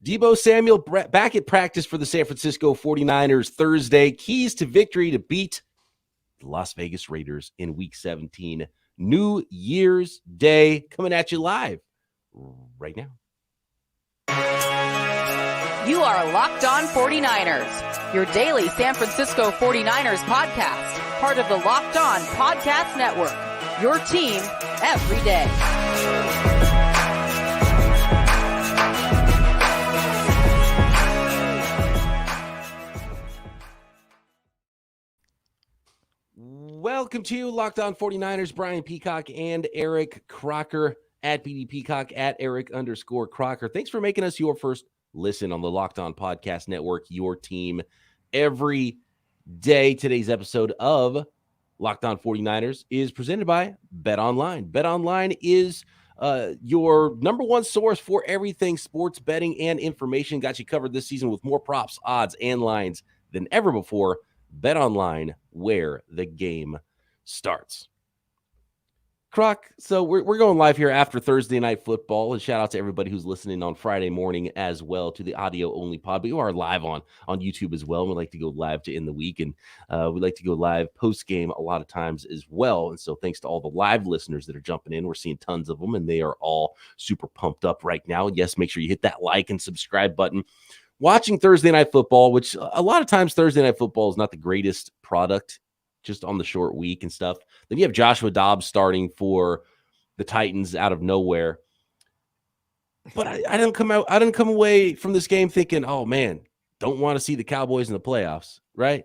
Deebo Samuel back at practice for the San Francisco 49ers Thursday. Keys to victory to beat the Las Vegas Raiders in Week 17. New Year's Day coming at you live right now. You are Locked On 49ers, your daily San Francisco 49ers podcast, part of the Locked On Podcast Network, your team every day. Welcome to Locked On 49ers, Brian Peacock and Eric Crocker at BD Peacock at Eric_Crocker. Thanks for making us your first listen on the Locked On Podcast Network, your team every day. Today's episode of Locked On 49ers is presented by BetOnline. BetOnline is your number one source for everything sports betting and information. Got you covered this season with more props, odds, and lines than ever before. BetOnline, where the game starts. Croc, so we're going live here after Thursday Night Football, and shout out to everybody who's listening on Friday morning as well to the audio-only pod. But you are live on YouTube as well, and we like to go live to end the week, and we like to go live post-game a lot of times as well. And so thanks to all the live listeners that are jumping in. We're seeing tons of them, and they are all super pumped up right now. Yes, make sure you hit that like and subscribe button. Watching Thursday Night Football, which a lot of times Thursday Night Football is not the greatest product, just on the short week and stuff. Then you have Joshua Dobbs starting for the Titans out of nowhere. But I didn't come away from this game thinking, oh man, don't want to see the Cowboys in the playoffs, right?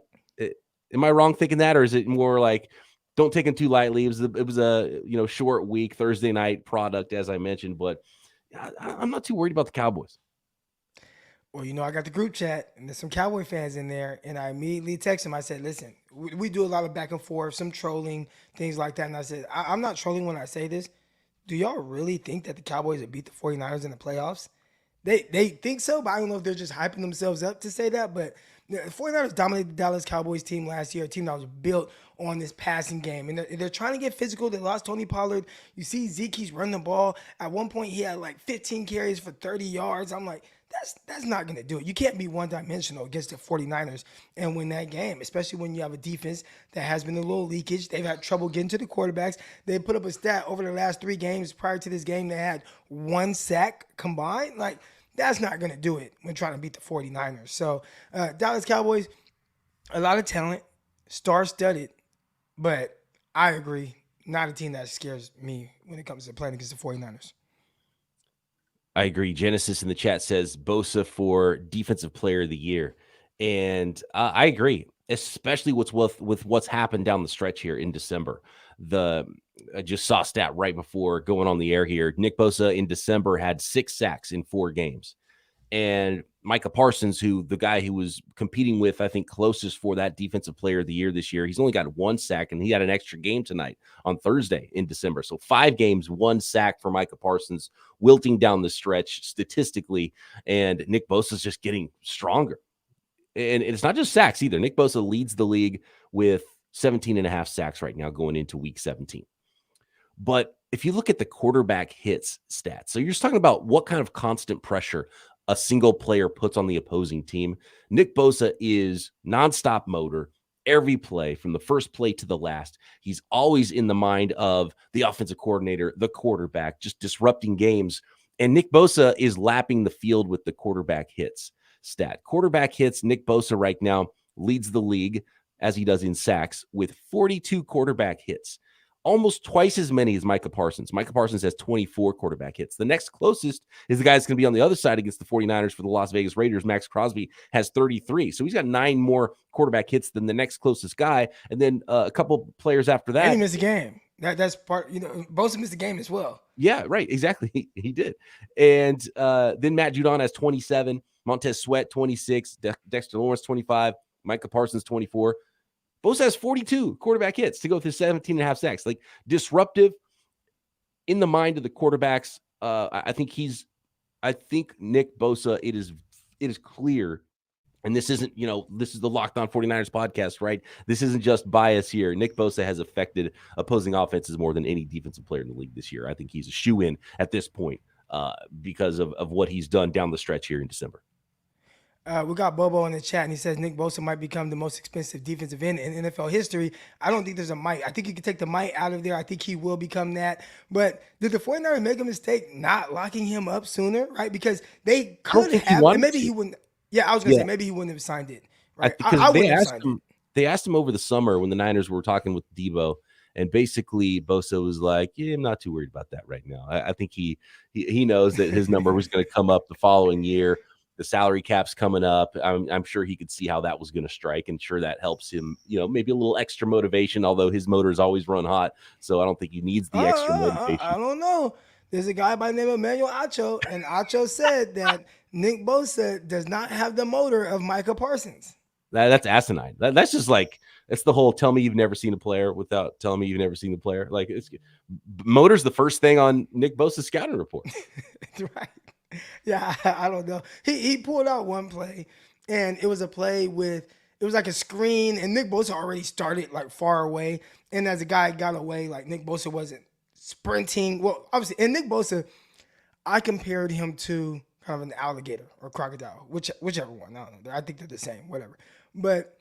Am I wrong thinking that, or is it more like don't take them too lightly? It was a short week, Thursday night product, as I mentioned, but I'm not too worried about the Cowboys. Well, I got the group chat, and there's some Cowboy fans in there, and I immediately texted them. I said, listen, we do a lot of back and forth, some trolling, things like that. And I said, I'm not trolling when I say this. Do y'all really think that the Cowboys would beat the 49ers in the playoffs? They think so, but I don't know if they're just hyping themselves up to say that. But the 49ers dominated the Dallas Cowboys team last year, a team that was built on this passing game. And they're trying to get physical. They lost Tony Pollard. You see Zeke, he's running the ball. At one point, he had like 15 carries for 30 yards. I'm like, that's not going to do it. You can't be one-dimensional against the 49ers and win that game, especially when you have a defense that has been a little leakage. They've had trouble getting to the quarterbacks. They put up a stat over the last 3 games prior to this game. They had 1 sack combined. Like, that's not going to do it when trying to beat the 49ers. So, Dallas Cowboys, a lot of talent, star-studded, but I agree, not a team that scares me when it comes to playing against the 49ers. I agree. Genesis in the chat says Bosa for Defensive Player of the Year. And I agree, especially with what's happened down the stretch here in December. I just saw a stat right before going on the air here. Nick Bosa in December had 6 sacks in 4 games. And Micah Parsons, the guy who was competing with, I think, closest for that Defensive Player of the Year this year, he's only got 1 sack, and he had an extra game tonight on Thursday in December. So 5 games, 1 sack for Micah Parsons, wilting down the stretch statistically, and Nick Bosa's just getting stronger. And it's not just sacks either. Nick Bosa leads the league with 17.5 sacks right now going into Week 17. But if you look at the quarterback hits stats, so you're just talking about what kind of constant pressure a single player puts on the opposing team. Nick Bosa is nonstop motor every play from the first play to the last. He's always in the mind of the offensive coordinator, the quarterback, just disrupting games. And Nick Bosa is lapping the field with the quarterback hits stat. Quarterback hits, Nick Bosa right now leads the league, as he does in sacks, with 42 quarterback hits. Almost twice as many as Micah Parsons. Micah Parsons has 24 quarterback hits. The next closest is the guy that's going to be on the other side against the 49ers for the Las Vegas Raiders. Max Crosby has 33. So he's got 9 more quarterback hits than the next closest guy. And then a couple players after that. And he missed a game. That's part, Bosa missed a game as well. Yeah, right. Exactly. He did. And then Matt Judon has 27. Montez Sweat, 26. Dexter Lawrence, 25. Micah Parsons, 24. Bosa has 42 quarterback hits to go with his 17.5 sacks. Like, disruptive in the mind of the quarterbacks. I think Nick Bosa, it is clear, and this isn't, this is the Locked On 49ers podcast, right? This isn't just bias here. Nick Bosa has affected opposing offenses more than any defensive player in the league this year. I think he's a shoo-in at this point because of what he's done down the stretch here in December. We got Bobo in the chat, and he says Nick Bosa might become the most expensive defensive end in NFL history. I don't think there's a might. I think you can take the might out of there. I think he will become that. But did the 49ers make a mistake not locking him up sooner, right? Because they could have, and maybe he wouldn't. Yeah, I was going to say maybe he wouldn't have signed it, right? I wouldn't have signed it. They asked him over the summer when the Niners were talking with Deebo, and basically Bosa was like, "Yeah, I'm not too worried about that right now. I think he knows that his number was going to come up the following year. The salary cap's coming up. I'm sure he could see how that was going to strike, and sure that helps him. Maybe a little extra motivation. Although his motors always run hot, so I don't think he needs the extra motivation. I don't know. There's a guy by the name of Emmanuel Acho, and Acho said that Nick Bosa does not have the motor of Micah Parsons. That's asinine. That's just like, it's the whole tell me you've never seen a player without telling me you've never seen the player. Like, motor's the first thing on Nick Bosa's scouting report. Right. Yeah, I don't know. He pulled out one play, and it was a play it was like a screen, and Nick Bosa already started like far away. And as the guy got away, like Nick Bosa wasn't sprinting. Well, obviously, and Nick Bosa, I compared him to kind of an alligator or crocodile, whichever one. I don't know. I think they're the same, whatever. But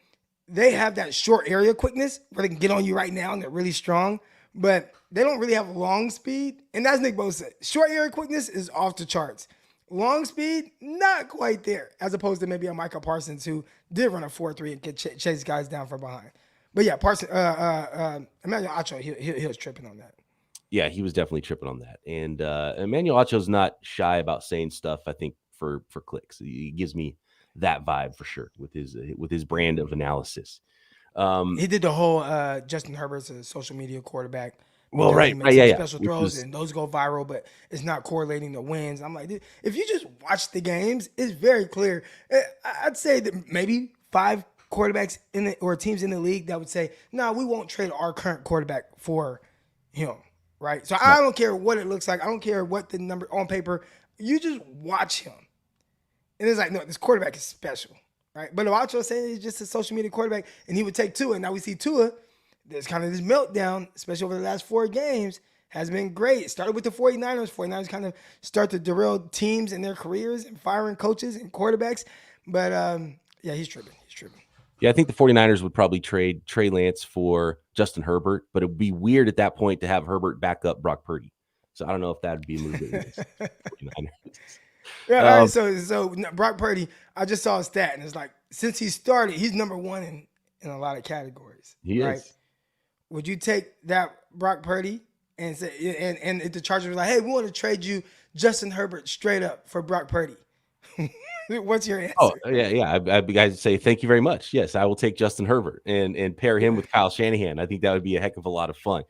they have that short area quickness where they can get on you right now, and they're really strong. But they don't really have long speed, and that's Nick Bosa. Short area quickness is off the charts. Long speed, not quite there, as opposed to maybe a Micah Parsons who did run a 4.3 and could chase guys down from behind. But yeah, Parsons, Emmanuel Acho, he was tripping on that. Yeah, he was definitely tripping on that. And Emmanuel Acho's not shy about saying stuff, I think, for clicks. He gives me that vibe for sure with his brand of analysis. He did the whole Justin Herbert's a social media quarterback. Well, right, yeah. Special throws and those go viral, but it's not correlating to wins. I'm like, dude, if you just watch the games, it's very clear. I'd say that maybe 5 quarterbacks or teams in the league that would say, no, we won't trade our current quarterback for him, right? So I don't care what it looks like. I don't care what the number on paper. You just watch him. And it's like, no, this quarterback is special, right? But Acho saying he's just a social media quarterback, and he would take Tua. And now we see Tua. There's kind of this meltdown, especially over the last 4 games, has been great. It started with the 49ers. 49ers kind of start to derail teams in their careers and firing coaches and quarterbacks. But, yeah, he's tripping. Yeah, I think the 49ers would probably trade Trey Lance for Justin Herbert, but it would be weird at that point to have Herbert back up Brock Purdy. So I don't know if that would be a move against the 49ers. Yeah, right, so Brock Purdy, I just saw a stat, and it's like, since he started, he's number 1 in a lot of categories. He is. Would you take that Brock Purdy and say, and if the Chargers were like, hey, we want to trade you Justin Herbert straight up for Brock Purdy? What's your answer? Oh, yeah. I'd say thank you very much. Yes, I will take Justin Herbert and pair him with Kyle Shanahan. I think that would be a heck of a lot of fun.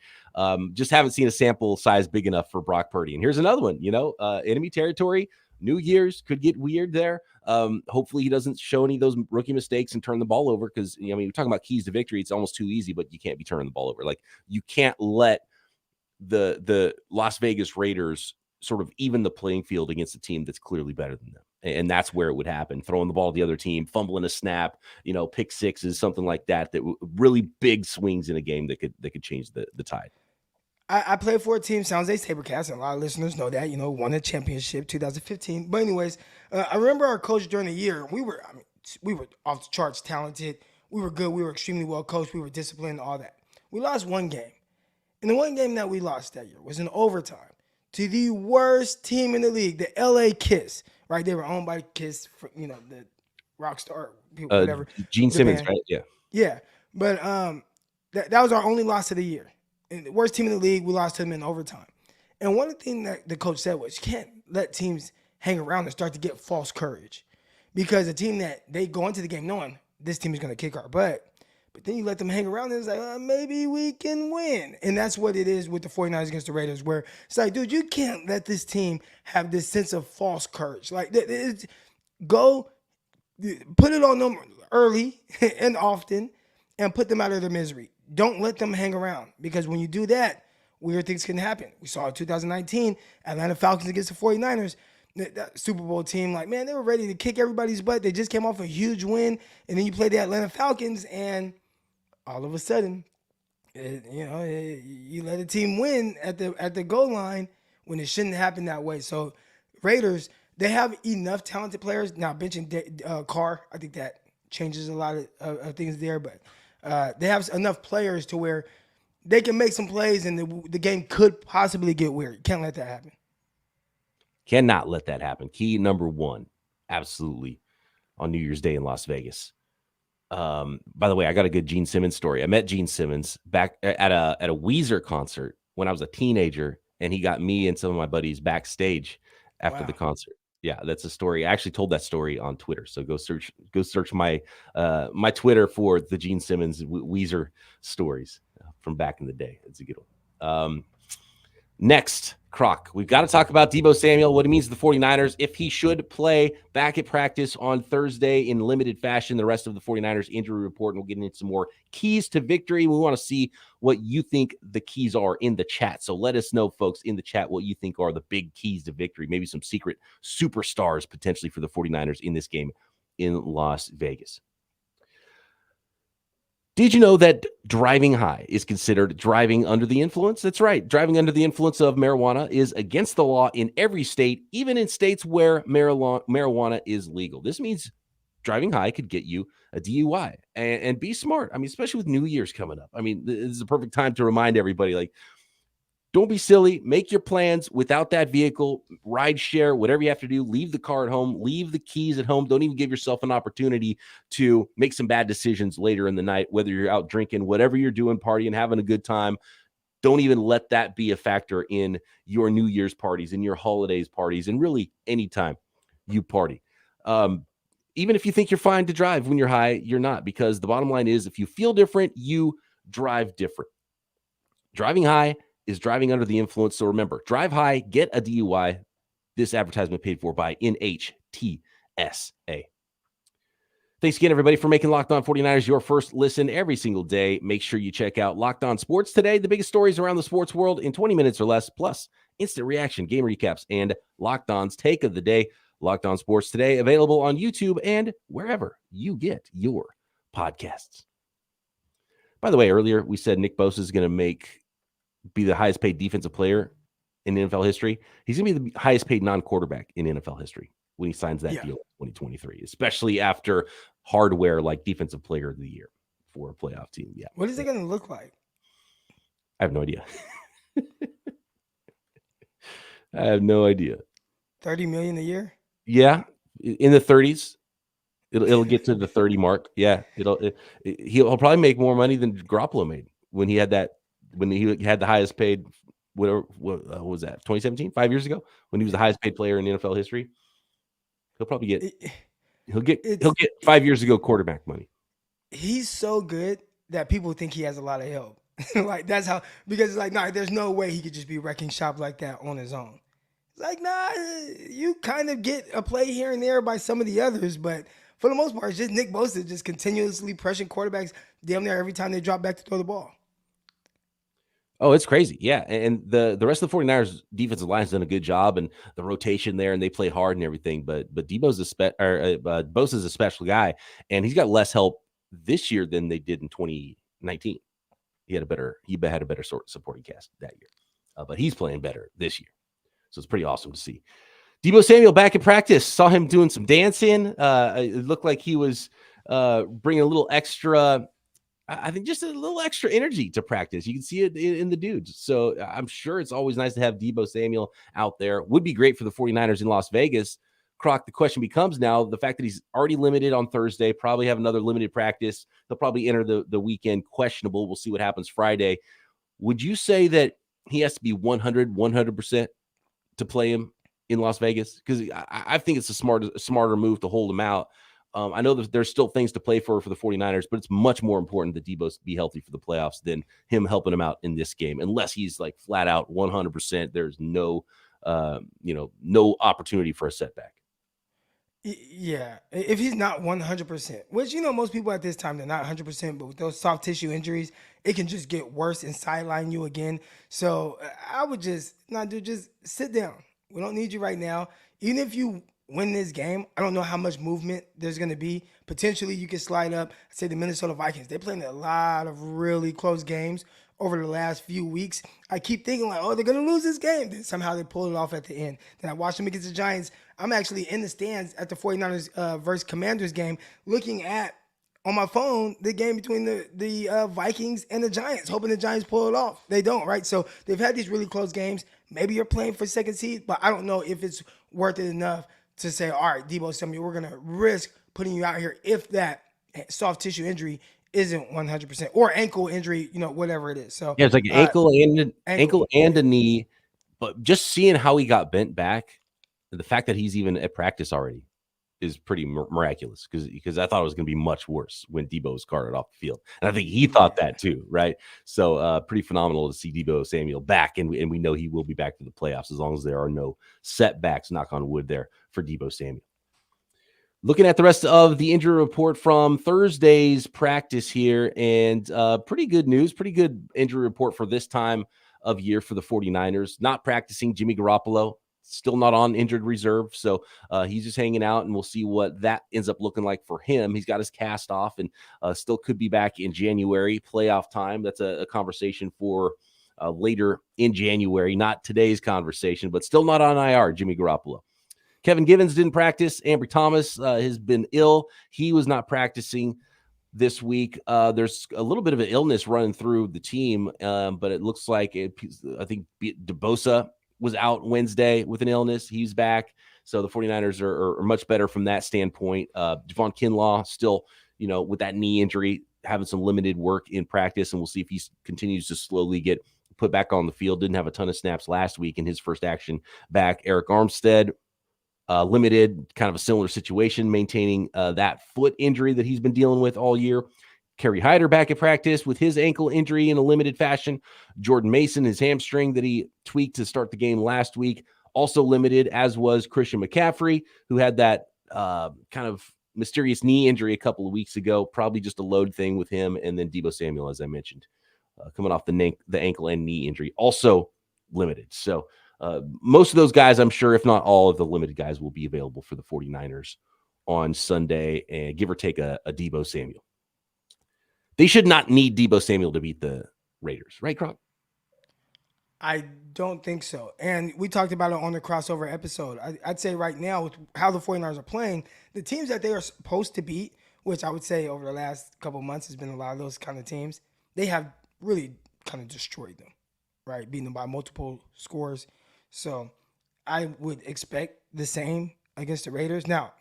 Just haven't seen a sample size big enough for Brock Purdy. And here's another one, enemy territory. New Year's could get weird there. Hopefully he doesn't show any of those rookie mistakes and turn the ball over, because we're talking about keys to victory. It's almost too easy, but you can't be turning the ball over. Like, you can't let the Las Vegas Raiders sort of even the playing field against a team that's clearly better than them. And that's where it would happen. Throwing the ball to the other team, fumbling a snap, pick sixes, something like that really big swings in a game that could change the tide. I played for a team, San Jose SaberCats, and a lot of listeners know that, won a championship 2015. But anyways, I remember our coach during the year, we were off the charts talented. We were good. We were extremely well coached. We were disciplined, all that. We lost one game. And the one game that we lost that year was in overtime to the worst team in the league, the LA Kiss, right? They were owned by Kiss, the rock star, people, whatever. Gene Simmons, right? Yeah. Yeah. But that was our only loss of the year. And the worst team in the league, we lost to them in overtime. And one of the things that the coach said was, you can't let teams hang around and start to get false courage. Because a team that they go into the game knowing this team is going to kick our butt, but then you let them hang around and it's like, maybe we can win. And that's what it is with the 49ers against the Raiders, where it's like, dude, you can't let this team have this sense of false courage. Like, go put it on them early and often and put them out of their misery. Don't let them hang around, because when you do that, weird things can happen. We saw in 2019, Atlanta Falcons against the 49ers, that Super Bowl team, like, man, they were ready to kick everybody's butt. They just came off a huge win, and then you play the Atlanta Falcons, and all of a sudden, you let a team win at the goal line when it shouldn't happen that way. So Raiders, they have enough talented players. Now, benching Carr, I think that changes a lot of things there, but they have enough players to where they can make some plays and the game could possibly get weird. Can't let that happen. Cannot let that happen. Key number one, absolutely, on New Year's Day in Las Vegas. By the way, I got a good Gene Simmons story. I met Gene Simmons back at a Weezer concert when I was a teenager, and he got me and some of my buddies backstage after the Wow. concert. Yeah, that's a story. I actually told that story on Twitter. So go search my my Twitter for the Gene Simmons Weezer stories from back in the day. It's a good one. Next, Croc, we've got to talk about Deebo Samuel, what it means to the 49ers, if he should play back at practice on Thursday in limited fashion, the rest of the 49ers injury report, and we'll get into some more keys to victory. We want to see what you think the keys are in the chat. So let us know, folks, in the chat what you think are the big keys to victory, maybe some secret superstars potentially for the 49ers in this game in Las Vegas. Did you know that driving high is considered driving under the influence? That's right. Driving under the influence of marijuana is against the law in every state, even in states where marijuana is legal. This means driving high could get you a DUI, and be smart. I mean, especially with New Year's coming up. I mean, this is the perfect time to remind everybody, like, don't be silly. Make your plans without that vehicle. Ride share, whatever you have to do. Leave the car at home. Leave the keys at home. Don't even give yourself an opportunity to make some bad decisions later in the night, whether you're out drinking, whatever you're doing, partying, having a good time. Don't even let that be a factor in your New Year's parties, in your holidays parties, and really anytime you party. Even if you think you're fine to drive when you're high, you're not, because the bottom line is if you feel different, you drive different. Driving high is driving under the influence. So remember, drive high, get a DUI. This advertisement paid for by NHTSA. Thanks again, everybody, for making Locked On 49ers your first listen every single day. Make sure you check out Locked On Sports Today, the biggest stories around the sports world in 20 minutes or less, plus instant reaction, game recaps, and Locked On's take of the day. Locked On Sports Today, available on YouTube and wherever you get your podcasts. By the way, earlier we said Nick Bosa is going to be the highest paid defensive player in NFL history. He's going to be the highest paid non-quarterback in NFL history when he signs that deal in 2023, especially after hardware like defensive player of the year for a playoff team. Yeah. What is it going to look like? I have no idea. I have no idea. 30 million a year? Yeah. In the 30s. It'll get to the 30 mark. Yeah. He'll probably make more money than Garoppolo made when he had the highest paid, what was that, 2017, 5 years ago, when he was the highest paid player in NFL history. He'll get 5 years ago quarterback money. He's so good that people think he has a lot of help. Like, that's how, because it's like, nah, there's no way he could just be wrecking shop like that on his own. It's like, nah, you kind of get a play here and there by some of the others, but for the most part, it's just Nick Bosa just continuously pressuring quarterbacks damn near every time they drop back to throw the ball. Oh, it's crazy. Yeah. And the rest of the 49ers defensive line has done a good job, and the rotation there, and they play hard and everything. But Bosa's a special guy, and he's got less help this year than they did in 2019. He had a better supporting cast that year. But he's playing better this year. So it's pretty awesome to see. Deebo Samuel back in practice. Saw him doing some dancing. It looked like he was bringing a little extra, I think just a little extra energy to practice. You can see it in the dudes. So I'm sure it's always nice to have Deebo Samuel out there. Would be great for the 49ers in Las Vegas. Croc, the question becomes now, the fact that he's already limited on Thursday, probably have another limited practice. They'll probably enter the weekend questionable. We'll see what happens Friday. Would you say that he has to be 100% to play him in Las Vegas? Because I think it's a smarter move to hold him out. I know that there's still things to play for the 49ers, but it's much more important that Deebo be healthy for the playoffs than him helping him out in this game. Unless he's like flat out 100%, there's no opportunity for a setback. Yeah, if he's not 100%, which, most people at this time, they're not 100%, but with those soft tissue injuries, it can just get worse and sideline you again. So I would just sit down. We don't need you right now. Even if you win this game. I don't know how much movement there's going to be. Potentially, you can slide up. Say the Minnesota Vikings. They're playing a lot of really close games over the last few weeks. I keep thinking like, oh, they're going to lose this game. Then somehow they pull it off at the end. Then I watch them against the Giants. I'm actually in the stands at the 49ers versus Commanders game looking at on my phone the game between the Vikings and the Giants, hoping the Giants pull it off. They don't, right? So they've had these really close games. Maybe you're playing for second seed, but I don't know if it's worth it enough to say, all right, Deebo Samuel, we're going to risk putting you out here if that soft tissue injury isn't 100% or ankle injury, whatever it is. So yeah, it's like an ankle and a knee, but just seeing how he got bent back, the fact that he's even at practice already is pretty miraculous because I thought it was going to be much worse when Deebo was carted off the field. And I think he thought that too, right? So pretty phenomenal to see Deebo Samuel back, and we know he will be back to the playoffs as long as there are no setbacks, knock on wood there, for Deebo Samuel. Looking at the rest of the injury report from Thursday's practice here, and pretty good news, pretty good injury report for this time of year for the 49ers. Not practicing Jimmy Garoppolo, still not on injured reserve, so he's just hanging out, and we'll see what that ends up looking like for him. He's got his cast off and still could be back in January, playoff time. That's a conversation for later in January, not today's conversation, but still not on IR, Jimmy Garoppolo. Kevin Givens didn't practice. Ambry Thomas has been ill. He was not practicing this week. There's a little bit of an illness running through the team, but it looks like I think Bosa was out Wednesday with an illness. He's back. So the 49ers are much better from that standpoint. Javon Kinlaw still, with that knee injury, having some limited work in practice, and we'll see if he continues to slowly get put back on the field. Didn't have a ton of snaps last week in his first action back. Eric Armstead, limited, kind of a similar situation, maintaining that foot injury that he's been dealing with all year. Kerry Hyder back at practice with his ankle injury in a limited fashion. Jordan Mason, his hamstring that he tweaked to start the game last week, also limited, as was Christian McCaffrey, who had that kind of mysterious knee injury a couple of weeks ago, probably just a load thing with him. And then Deebo Samuel, as I mentioned, coming off the ankle and knee injury, also limited. So most of those guys, I'm sure, if not all of the limited guys, will be available for the 49ers on Sunday, and give or take a Deebo Samuel. They should not need Deebo Samuel to beat the Raiders, right, Croc? I don't think so. And we talked about it on the crossover episode. I'd say right now, with how the 49ers are playing, the teams that they are supposed to beat, which I would say over the last couple of months has been a lot of those kind of teams, they have really kind of destroyed them, right? Beating them by multiple scores. So I would expect the same against the Raiders. Now,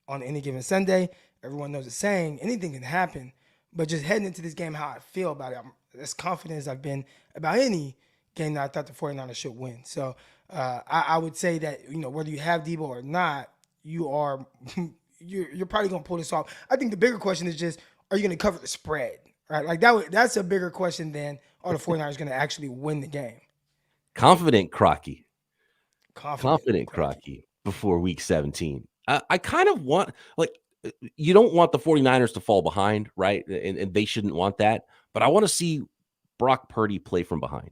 on any given Sunday, everyone knows the saying, anything can happen. But just heading into this game, how I feel about it, I'm as confident as I've been about any game that I thought the 49ers should win. So I would say that, whether you have Deebo or not, you're probably going to pull this off. I think the bigger question is just, are you going to cover the spread? Right? Like that's a bigger question than are the 49ers going to actually win the game? Confident Crocky before week 17. I kind of want, you don't want the 49ers to fall behind, right? And they shouldn't want that. But I want to see Brock Purdy play from behind.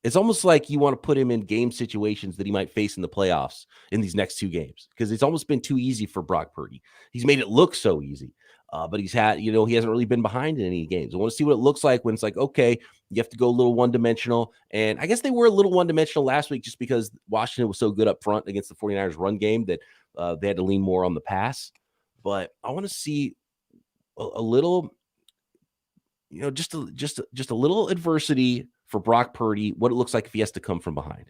It's almost like you want to put him in game situations that he might face in the playoffs in these next two games, because it's almost been too easy for Brock Purdy. He's made it look so easy, but he hasn't really been behind in any games. I want to see what it looks like when it's like, okay, you have to go a little one-dimensional. And I guess they were a little one-dimensional last week just because Washington was so good up front against the 49ers run game that they had to lean more on the pass. But I want to see a little, just a little adversity for Brock Purdy, what it looks like if he has to come from behind.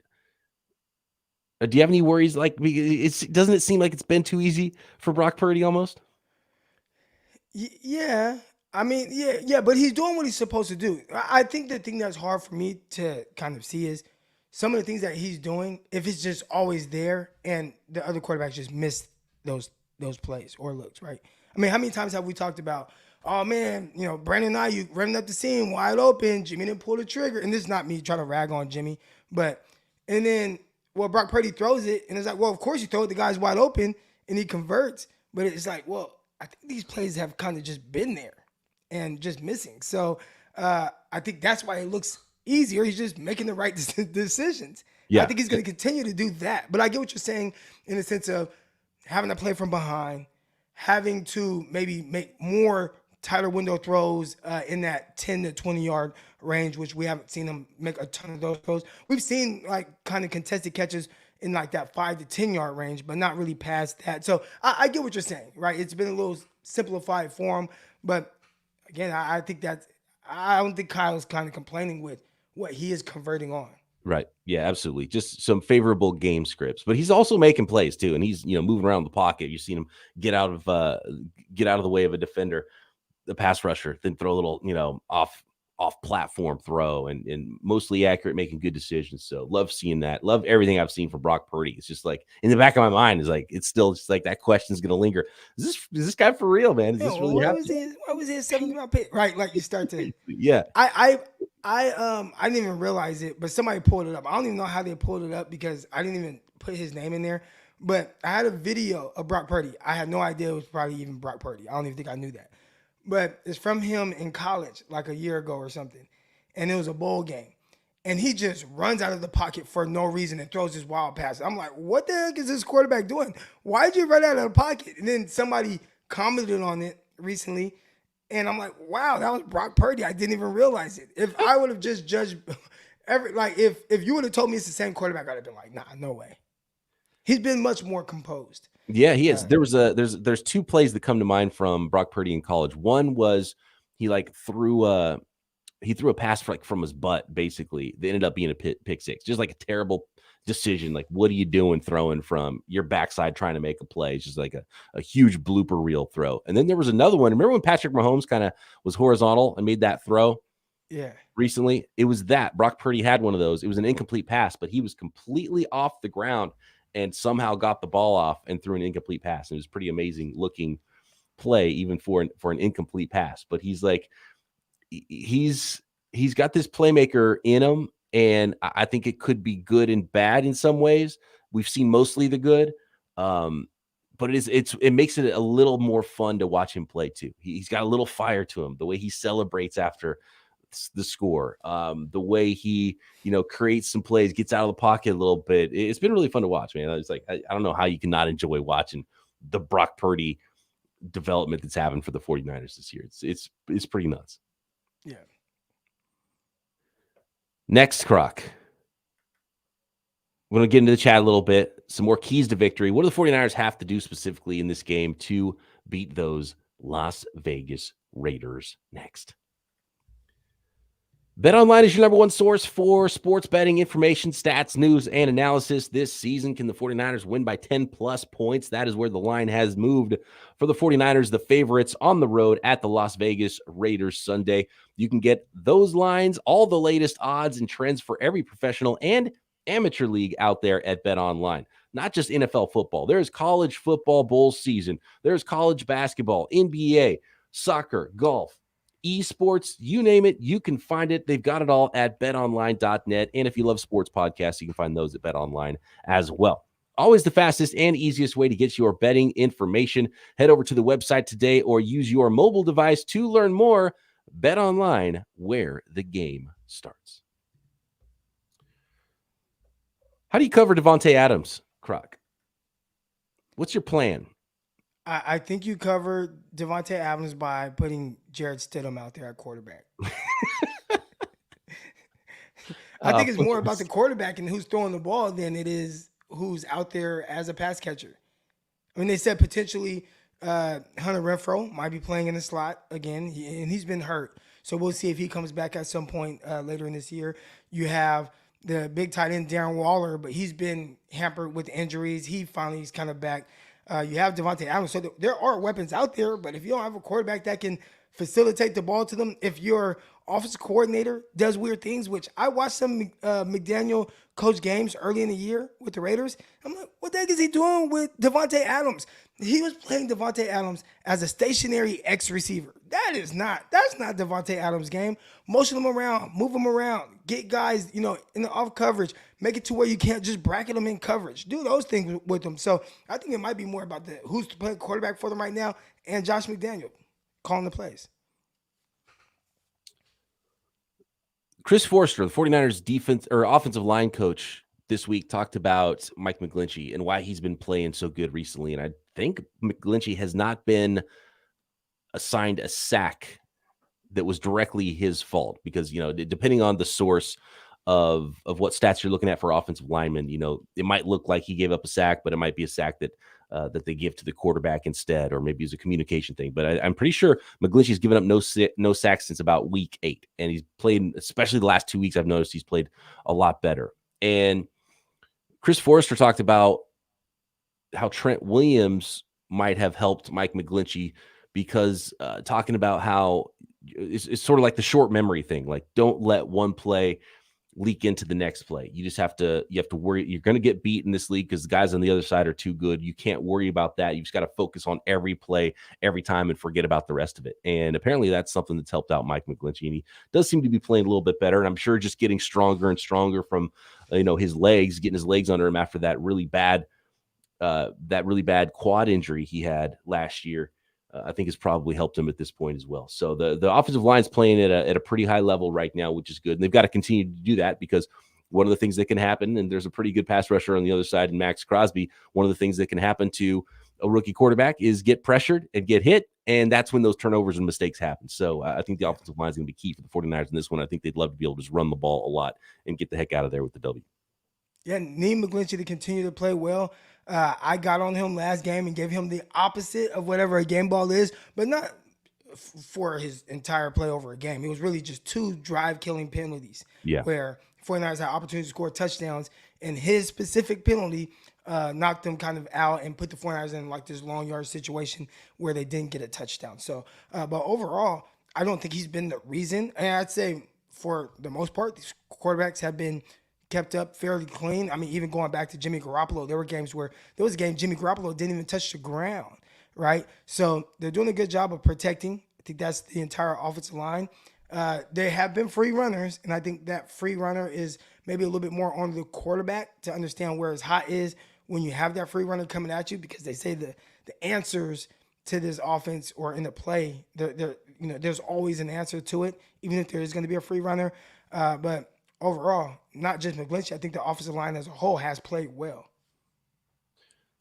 Do you have any worries? Doesn't it seem like it's been too easy for Brock Purdy almost? Yeah. I mean, yeah, but he's doing what he's supposed to do. I think the thing that's hard for me to kind of see is some of the things that he's doing, if it's just always there and the other quarterbacks just miss those plays or looks, right? I mean, how many times have we talked about, oh man, Brandon Ayuk running up the seam wide open, Jimmy didn't pull the trigger, and this is not me trying to rag on Jimmy, and then Brock Purdy throws it, and it's like, well, of course you throw it, the guy's wide open, and he converts, but it's like, well, I think these plays have kind of just been there and just missing. So I think that's why it looks easier. He's just making the right decisions. Yeah. I think he's going to continue to do that. But I get what you're saying in the sense of having to play from behind, having to maybe make more tighter window throws in that 10 to 20 yard range, which we haven't seen him make a ton of those throws. We've seen like kind of contested catches in like that 5 to 10 yard range, but not really past that. So I get what you're saying, right? It's been a little simplified for him, but again, I think I don't think Kyle's kind of complaining with what he is converting on. Right. Yeah, absolutely. Just some favorable game scripts, but he's also making plays too, and he's moving around the pocket. You've seen him get out of the way of a defender, the pass rusher, then throw a little off platform throw, and mostly accurate, making good decisions. So love seeing that. Love everything I've seen from Brock Purdy. It's just like in the back of my mind is like it's still just like that question's gonna linger. Is this guy for real, man? Is this really happening? What was his 7th round pick? Right, like you start to Yeah. I didn't even realize it, but somebody pulled it up. I don't even know how they pulled it up because I didn't even put his name in there. But I had a video of Brock Purdy. I had no idea it was probably even Brock Purdy. I don't even think I knew that. But it's from him in college, like a year ago or something. And it was a bowl game. And he just runs out of the pocket for no reason and throws his wild pass. I'm like, what the heck is this quarterback doing? Why'd you run out of the pocket? And then somebody commented on it recently. And I'm like, wow, that was Brock Purdy. I didn't even realize it. If I would have just judged if you would have told me it's the same quarterback, I'd have been like, nah, no way. He's been much more composed. Yeah, he is. There's two plays that come to mind from Brock Purdy in college. One was he threw a pass from his butt, basically. They ended up being a pick six. Just like a terrible decision. Like, what are you doing throwing from your backside trying to make a play? It's just like a huge blooper reel throw. And then there was another one. Remember when Patrick Mahomes kind of was horizontal and made that throw? Yeah. Recently, it was that. Brock Purdy had one of those. It was an incomplete pass, but he was completely off the ground and somehow got the ball off and threw an incomplete pass. It was pretty amazing looking play, even for an incomplete pass. But he's got this playmaker in him, and I think it could be good and bad in some ways. We've seen mostly the good, but it makes it a little more fun to watch him play too. He's got a little fire to him. The way he celebrates after the score, the way he creates some plays, gets out of the pocket a little bit. It's been really fun to watch, man. It's like I don't know how you can not enjoy watching the Brock Purdy development that's happened for the 49ers this year. It's pretty nuts. Yeah. Next, Croc. We're going to get into the chat a little bit. Some more keys to victory. What do the 49ers have to do specifically in this game to beat those Las Vegas Raiders next? BetOnline is your number one source for sports betting information, stats, news, and analysis. This season, can the 49ers win by 10-plus points? That is where the line has moved for the 49ers, the favorites on the road at the Las Vegas Raiders Sunday. You can get those lines, all the latest odds and trends for every professional and amateur league out there at BetOnline. Not just NFL football. There's college football bowl season. There's college basketball, NBA, soccer, golf, esports, you name it, you can find it. They've got it all at betonline.net. And if you love sports podcasts, you can find those at BetOnline as well. Always the fastest and easiest way to get your betting information. Head over to the website today or use your mobile device to learn more. BetOnline, where the game starts. How do you cover Devontae Adams, Croc? What's your plan? I think you covered Devontae Adams by putting Jared Stidham out there at quarterback. I think it's more about the quarterback and who's throwing the ball than it is who's out there as a pass catcher. I mean, they said potentially Hunter Renfrow might be playing in the slot again, and he's been hurt. So we'll see if he comes back at some point later in this year. You have the big tight end, Darren Waller, but he's been hampered with injuries. He finally is kind of back. You have Devontae Adams. So there are weapons out there, but if you don't have a quarterback that can facilitate the ball to them, if your offensive coordinator does weird things, which I watched some McDaniel coach games early in the year with the Raiders, I'm like, what the heck is he doing with Devontae Adams? He was playing Devontae Adams as a stationary X receiver. That's not Devontae Adams' game. Motion him around, move him around, get guys, in the off coverage, make it to where you can't just bracket them in coverage. Do those things with them. So I think it might be more about who's playing quarterback for them right now and Josh McDaniel calling the plays. Chris Forster, the 49ers defense or offensive line coach, this week talked about Mike McGlinchey and why he's been playing so good recently. And I think McGlinchey has not been assigned a sack that was directly his fault because, depending on the source of what stats you're looking at for offensive linemen, it might look like he gave up a sack, but it might be a sack that they give to the quarterback instead, or maybe it's a communication thing. But I'm pretty sure McGlinchey's given up no sacks since about week 8. And he's played, especially the last 2 weeks, I've noticed he's played a lot better. And Chris Forrester talked about how Trent Williams might have helped Mike McGlinchey because talking about how it's sort of like the short memory thing. Like, don't let one play leak into the next play. You have to worry. You're going to get beat in this league because the guys on the other side are too good. You can't worry about that. You just got to focus on every play, every time, and forget about the rest of it. And apparently that's something that's helped out Mike McGlinchey. And he does seem to be playing a little bit better. And I'm sure just getting stronger and stronger from, his legs, getting his legs under him after that really bad quad injury he had last year. I think has probably helped him at this point as well. So the offensive line's playing at a pretty high level right now, which is good. And they've got to continue to do that because one of the things that can happen, and there's a pretty good pass rusher on the other side in Max Crosby, one of the things that can happen to a rookie quarterback is get pressured and get hit, and that's when those turnovers and mistakes happen. So I think the offensive line is going to be key for the 49ers in this one. I think they'd love to be able to just run the ball a lot and get the heck out of there with the W. Yeah, need McGlinchey to continue to play well. I got on him last game and gave him the opposite of whatever a game ball is, but not for his entire play over a game. It was really just 2 drive-killing penalties where 49ers had opportunities to score touchdowns, and his specific penalty knocked them kind of out and put the 49ers in like this long yard situation where they didn't get a touchdown. So, but overall, I don't think he's been the reason. And I'd say for the most part, these quarterbacks have been kept up fairly clean. I mean, even going back to Jimmy Garoppolo, there was a game Jimmy Garoppolo didn't even touch the ground, right? So they're doing a good job of protecting. I think that's the entire offensive line. They have been free runners, and I think that free runner is maybe a little bit more on the quarterback to understand where his hot is when you have that free runner coming at you, because they say the answers to this offense or in the play, there's always an answer to it, even if there is going to be a free runner. But overall, not just McGlinchey, I think the offensive line as a whole has played well.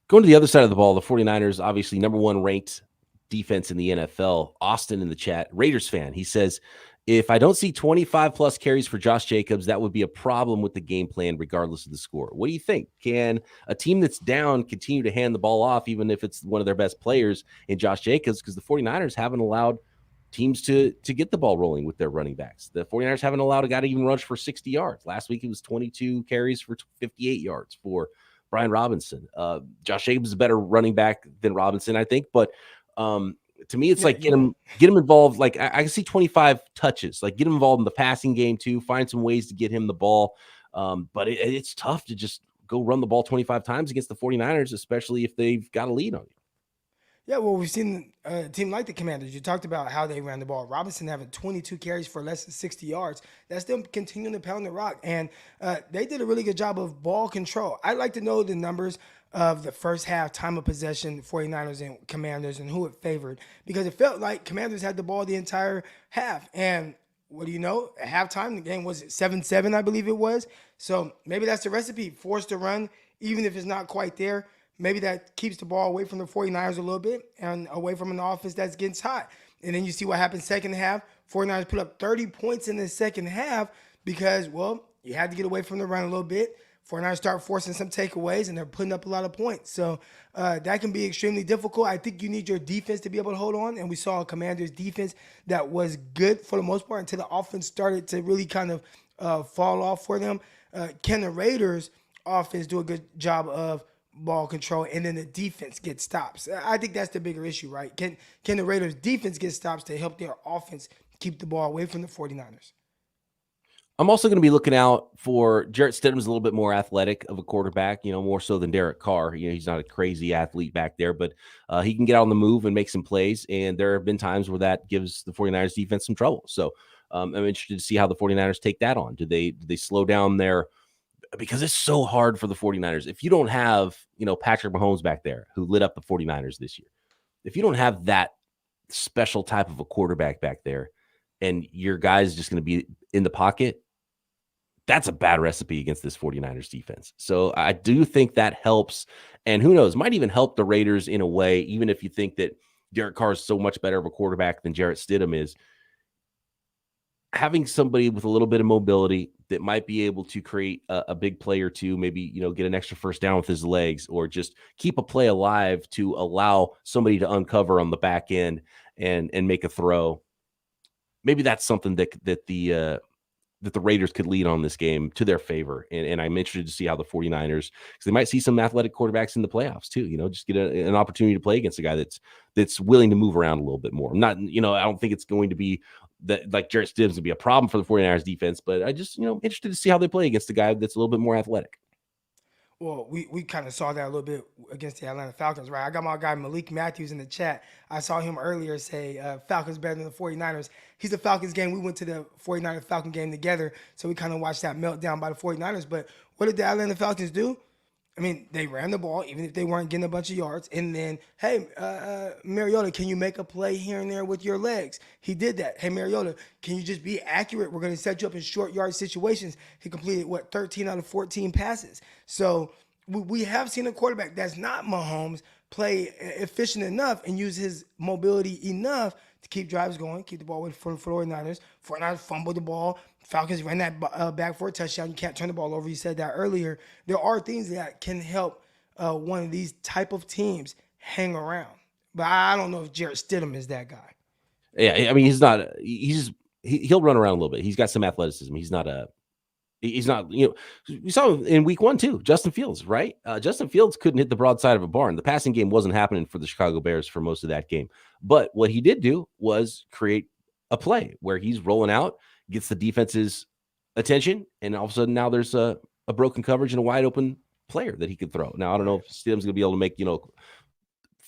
Going to the other side of the ball, the 49ers, obviously number 1 ranked defense in the NFL. Austin in the chat, Raiders fan, he says, if I don't see 25-plus carries for Josh Jacobs, that would be a problem with the game plan regardless of the score. What do you think? Can a team that's down continue to hand the ball off even if it's one of their best players in Josh Jacobs? Because the 49ers haven't allowed teams to get the ball rolling with their running backs. The 49ers haven't allowed a guy to even rush for 60 yards. Last week, it was 22 carries for 58 yards for Brian Robinson. Josh Jacobs is a better running back than Robinson, I think. But to me, it's like get him involved. Like I can see 25 touches. Like get him involved in the passing game too. Find some ways to get him the ball. But it's tough to just go run the ball 25 times against the 49ers, especially if they've got a lead on you. Yeah, well, we've seen a team like the Commanders. You talked about how they ran the ball. Robinson having 22 carries for less than 60 yards. That's them continuing to pound the rock. And they did a really good job of ball control. I'd like to know the numbers of the first half time of possession, 49ers and Commanders, and who it favored. Because it felt like Commanders had the ball the entire half. And what do you know? At halftime, the game was 7-7, I believe it was. So maybe that's the recipe. Forced to run, even if it's not quite there. Maybe that keeps the ball away from the 49ers a little bit and away from an offense that gets hot. And then you see what happens second half. 49ers put up 30 points in the second half because, well, you had to get away from the run a little bit. 49ers start forcing some takeaways, and they're putting up a lot of points. So that can be extremely difficult. I think you need your defense to be able to hold on. And we saw a Commanders defense that was good for the most part until the offense started to really kind of fall off for them. Can the Raiders offense do a good job of ball control, and then the defense gets stops? I think that's the bigger issue, right? Can the Raiders defense get stops to help their offense keep the ball away from the 49ers? I'm also going to be looking out for Jarrett Stidham's a little bit more athletic of a quarterback, more so than Derek Carr. He's not a crazy athlete back there, but he can get out on the move and make some plays. And there have been times where that gives the 49ers defense some trouble. So I'm interested to see how the 49ers take that on. Do they slow down their, because it's so hard for the 49ers. If you don't have, Patrick Mahomes back there who lit up the 49ers this year, if you don't have that special type of a quarterback back there and your guy's just going to be in the pocket, That's a bad recipe against this 49ers defense. So I do think that helps. And who knows, might even help the Raiders in a way, even if you think that Derek Carr is so much better of a quarterback than Jarrett Stidham is. Having somebody with a little bit of mobility that might be able to create a big play or two, maybe, get an extra first down with his legs, or just keep a play alive to allow somebody to uncover on the back end and make a throw. Maybe that's something that the Raiders could lead on this game to their favor. And I'm interested to see how the 49ers, because they might see some athletic quarterbacks in the playoffs too, just get an opportunity to play against a guy that's willing to move around a little bit more. I'm not, I don't think it's going to be that like Jarrett Stidham's going to be a problem for the 49ers defense, but I just, interested to see how they play against a guy that's a little bit more athletic. Well, we kind of saw that a little bit against the Atlanta Falcons, right? I got my guy Malik Matthews in the chat. I saw him earlier say Falcons better than the 49ers. He's a Falcons game. We went to the 49ers Falcon game together, so we kind of watched that meltdown by the 49ers. But what did the Atlanta Falcons do? I mean, they ran the ball, even if they weren't getting a bunch of yards. And then, hey, Mariota, can you make a play here and there with your legs? He did that. Hey, Mariota, can you just be accurate? We're going to set you up in short yard situations. He completed, 13 out of 14 passes. So we have seen a quarterback that's not Mahomes play efficient enough and use his mobility enough to keep drives going, keep the ball away from the 49ers. 49ers fumbled the ball. Falcons ran that back for a touchdown. You can't turn the ball over. You said that earlier. There are things that can help one of these type of teams hang around. But I don't know if Jarrett Stidham is that guy. Yeah, I mean, he's not. He'll run around a little bit. He's got some athleticism. He's not. We saw him in week 1 too. Justin Fields, right? Justin Fields couldn't hit the broadside of a barn. The passing game wasn't happening for the Chicago Bears for most of that game. But what he did do was create a play where he's rolling out, gets the defense's attention, and all of a sudden now there's a broken coverage and a wide open player that he could throw. Now, I don't know if Stidham's going to be able to make,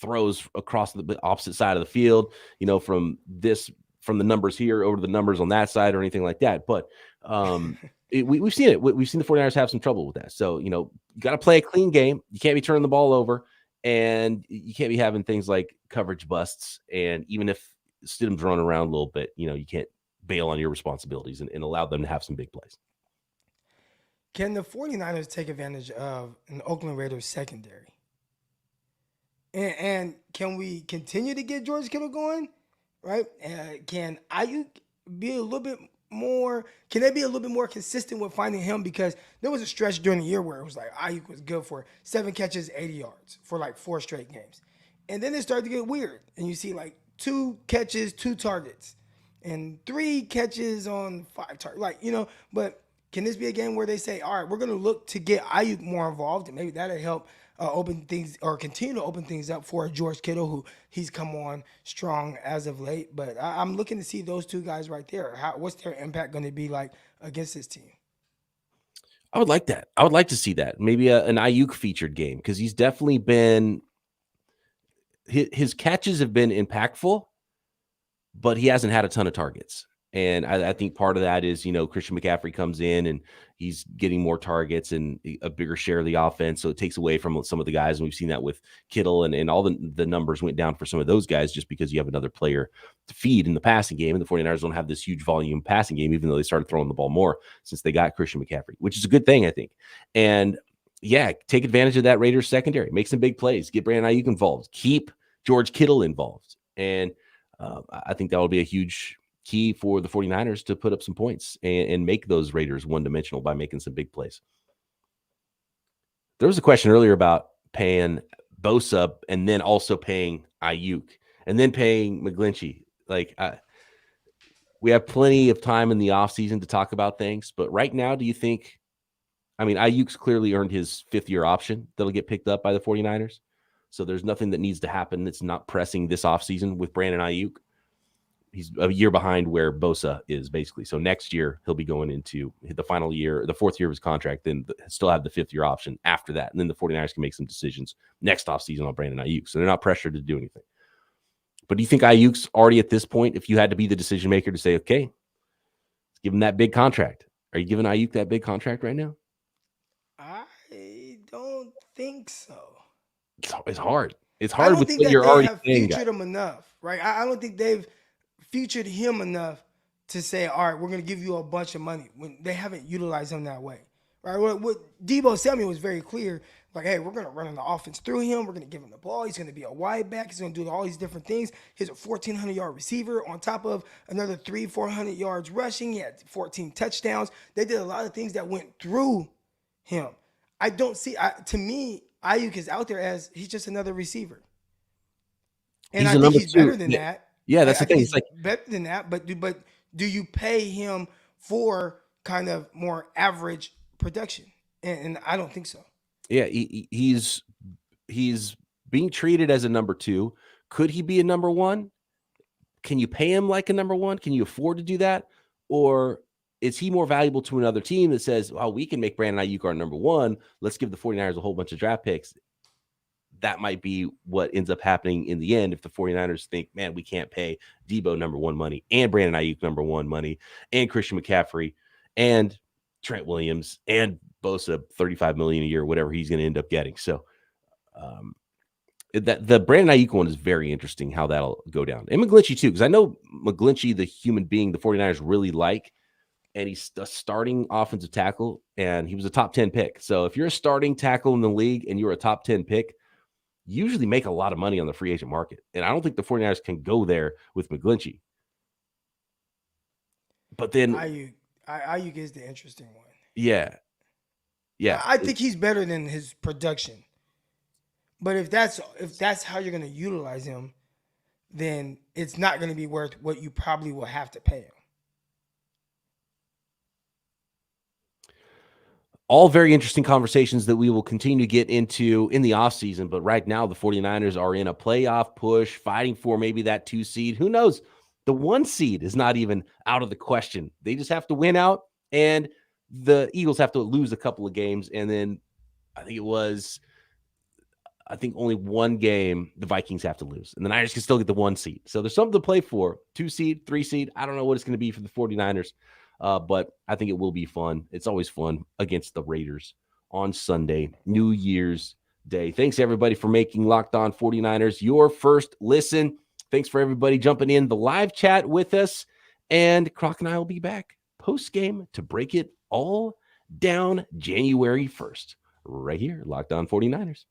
throws across the opposite side of the field, from the numbers here over to the numbers on that side or anything like that. But we've seen it. We've seen the 49ers have some trouble with that. So, you got to play a clean game. You can't be turning the ball over, and you can't be having things like coverage busts. And even if Stidham's running around a little bit, you can't bail on your responsibilities and allow them to have some big plays. Can the 49ers take advantage of an Oakland Raiders secondary? And can we continue to get George Kittle going? Right? Can Ayuk be a little bit more? Can they be a little bit more consistent with finding him? Because there was a stretch during the year where it was like Ayuk was good for 7 catches, 80 yards for like 4 straight games. And then it started to get weird. And you see like 2 catches, 2 targets, and 3 catches on 5 targets. But can this be a game where they say, all right, we're going to look to get Ayuk more involved, and maybe that'll help open things or continue to open things up for George Kittle, who he's come on strong as of late. But I'm looking to see those 2 guys right there. What's their impact going to be like against this team? I would like that. I would like to see that. Maybe an Ayuk featured game, because he's definitely been – his catches have been impactful, but he hasn't had a ton of targets. And I think part of that is, Christian McCaffrey comes in and he's getting more targets and a bigger share of the offense. So it takes away from some of the guys. And we've seen that with Kittle, and all the numbers went down for some of those guys just because you have another player to feed in the passing game. And the 49ers don't have this huge volume passing game, even though they started throwing the ball more since they got Christian McCaffrey, which is a good thing, I think. And yeah, take advantage of that Raiders secondary, make some big plays, get Brandon Ayuk involved, keep George Kittle involved. And I think that will be a huge key for the 49ers to put up some points and make those Raiders one-dimensional by making some big plays. There was a question earlier about paying Bosa and then also paying Ayuk and then paying McGlinchey. We have plenty of time in the offseason to talk about things, but right now, do you think – Ayuk's clearly earned his 5th-year option that'll get picked up by the 49ers, so there's nothing that needs to happen that's not pressing this offseason with Brandon Ayuk. He's a year behind where Bosa is, basically. So next year, he'll be going into the final year, the 4th year of his contract, then still have the 5th-year option after that. And then the 49ers can make some decisions next offseason on Brandon Ayuk. So they're not pressured to do anything. But do you think Ayuk's already at this point, if you had to be the decision maker to say, okay, let's give him that big contract? Are you giving Ayuk that big contract right now? I don't think so. It's hard. It's hard with what you're already featured him enough, right? I don't think they've featured him enough to say, all right, we're going to give you a bunch of money when they haven't utilized him that way. Right? What Deebo Samuel was very clear, like, hey, we're going to run the offense through him. We're going to give him the ball. He's going to be a wide back. He's going to do all these different things. He's a 1,400-yard receiver on top of another 400 yards rushing. He had 14 touchdowns. They did a lot of things that went through him. I don't see, to me, Ayuk is out there as he's just another receiver. And I think he's better than that. Yeah, that's the thing. It's like better than that, but do you pay him for kind of more average production? And I don't think so. Yeah, he's being treated as a number 2. Could he be a number 1? Can you pay him like a number 1? Can you afford to do that? Or is he more valuable to another team that says, oh, we can make Brandon Ayuk our number 1. Let's give the 49ers a whole bunch of draft picks. That might be what ends up happening in the end if the 49ers think, man, we can't pay Deebo number 1 money and Brandon Ayuk number 1 money and Christian McCaffrey and Trent Williams and Bosa $35 million a year, whatever he's going to end up getting. So that the Brandon Ayuk one is very interesting how that'll go down. And McGlinchey too, because I know McGlinchey, the human being, the 49ers really like, and he's a starting offensive tackle, and he was a top 10 pick. So if you're a starting tackle in the league and you're a top 10 pick, you usually make a lot of money on the free agent market. And I don't think the 49ers can go there with McGlinchey. But then Ayuk is the interesting one. Yeah. Yeah. I think he's better than his production. But if that's how you're going to utilize him, then it's not going to be worth what you probably will have to pay him. All very interesting conversations that we will continue to get into in the offseason. But right now, the 49ers are in a playoff push, fighting for maybe that 2 seed. Who knows? The 1 seed is not even out of the question. They just have to win out, and the Eagles have to lose a couple of games. And then I think only 1 game the Vikings have to lose, and the Niners can still get the 1 seed. So there's something to play for. 2 seed, 3 seed. I don't know what it's going to be for the 49ers. But I think it will be fun. It's always fun against the Raiders on Sunday, New Year's Day. Thanks, everybody, for making Locked On 49ers your first listen. Thanks for everybody jumping in the live chat with us. And Croc and I will be back post-game to break it all down January 1st. Right here, Locked On 49ers.